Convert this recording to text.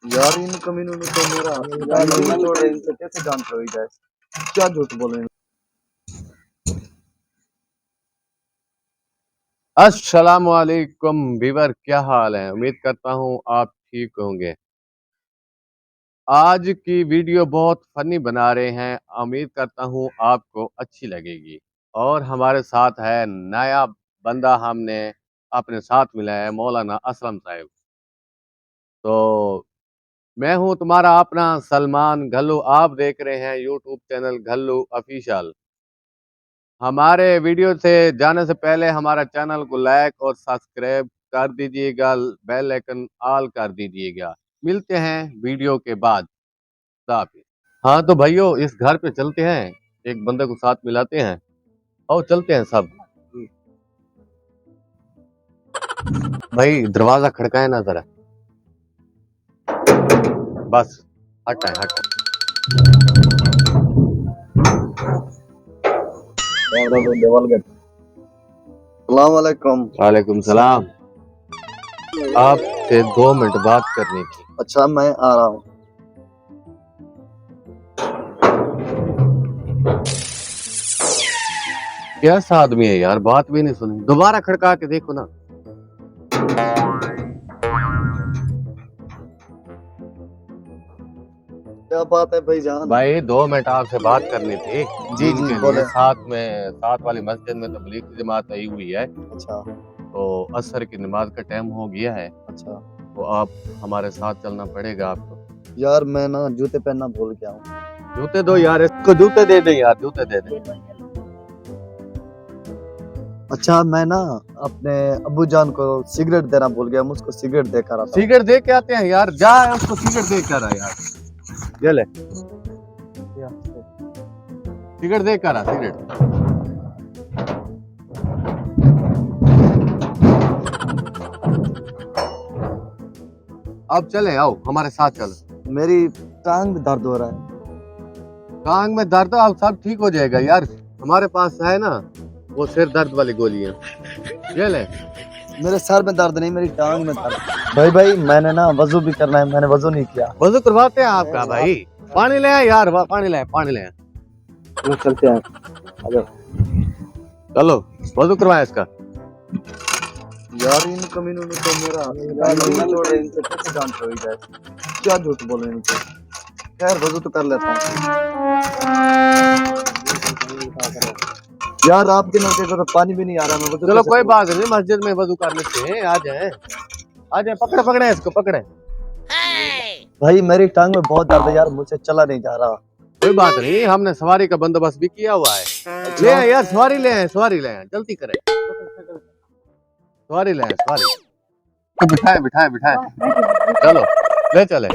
यार इन कमीनों ने तो मेरा छोड़ इनसे कैसे जान पड़ी जाए, क्या झूठ बोल रहे हैं। अस्सलामु अलैकुम वीवर, क्या हाल है। उम्मीद करता हूँ आप ठीक होंगे। आज की वीडियो बहुत फनी बना रहे हैं, उम्मीद करता हूँ आपको अच्छी लगेगी। और हमारे साथ है नया बंदा, हमने अपने साथ मिला है मौलाना असलम साहब। तो मैं हूँ तुम्हारा अपना सलमान घल्लू, आप देख रहे हैं यूट्यूब चैनल घल्लू ऑफिशियल। हमारे वीडियो से जाने से पहले हमारा चैनल को लाइक और सब्सक्राइब कर दीजिएगा, बेल आइकन ऑल कर दीजिएगा। मिलते हैं वीडियो के बाद। खुदा हाफिज। हाँ तो भाइयों, इस घर पे चलते हैं, एक बंदे को साथ मिलाते हैं और चलते हैं सब। भाई दरवाजा खड़काए ना जरा, बस हट है हट। सलाम वालेकुम। वालेकुम सलाम। आपसे 2 मिनट बात करनी थी। अच्छा मैं आ रहा हूँ। कैसा आदमी है यार, बात भी नहीं सुनी। दोबारा खड़का के देखो ना। क्या बात है भाईजान। भाई 2 मिनट आपसे बात करनी थी। जी दीन जी के लिए बोले। साथ वाली मस्जिद में तबलीग की जमात आई हुई है, अच्छा तो असर की नमाज का टाइम हो गया है। अच्छा। तो आप हमारे साथ चलना पड़ेगा आपको। यार मैं ना जूते पहनना भूल गया हूँ। जूते दो यार, इसको जूते दे दे यार, जूते दे दे। अच्छा मैं ना अपने अब्बू जान को सिगरेट देना भूल गया, मुझको सिगरेट देकर आता हूँ। सिगरेट दे के आते हैं यार, जा उसको सिगरेट दे कर आ यार। ये ले सिगरेट दे कर आ, सिगरेट। अब चले, आओ हमारे साथ चलो। मेरी टांग में दर्द हो रहा है। टांग में दर्द, अब सब ठीक हो जाएगा यार। हमारे पास है ना वो सिर दर्द वाली गोलियां, ये ले। मेरे सर में दर्द नहीं, मेरी टांग में दर्द। भाई भाई मैंने ना वजू भी करना है, मैंने वजू नहीं किया। वजू करवाते हैं आपका भाई। पानी ले आए यार, पानी ले आए, पानी ले आए। चलते हैं। चलो वजू करवाए इसका। यार इन कमीनों ने तो मेरा छोड़ रहे हैं, इनसे कैसे जान पड़ी जाए, क्या झूठ बोल रहे हैं इनसे। खैर वजू तो कर लेता हूँ। यार आपके नलके को तो पानी भी नहीं आ रहा, मैं वजू चलो कैसे कोई करूं? बात नहीं, मस्जिद में वजू कर लेते हैं। आ जाए आ जाए, पकड़े पकड़े इसको, पकड़े। भाई मेरी टांग में बहुत दर्द है यार, मुझसे चला नहीं जा रहा। कोई बात नहीं, हमने सवारी का बंदोबस्त भी किया हुआ है। ले आए यार, सवारी ले आए, सवारी ले आए, जल्दी करें। सवारी ले आए, सवारी। तो बिठाए बिठाए बिठाए, चलो ले चले।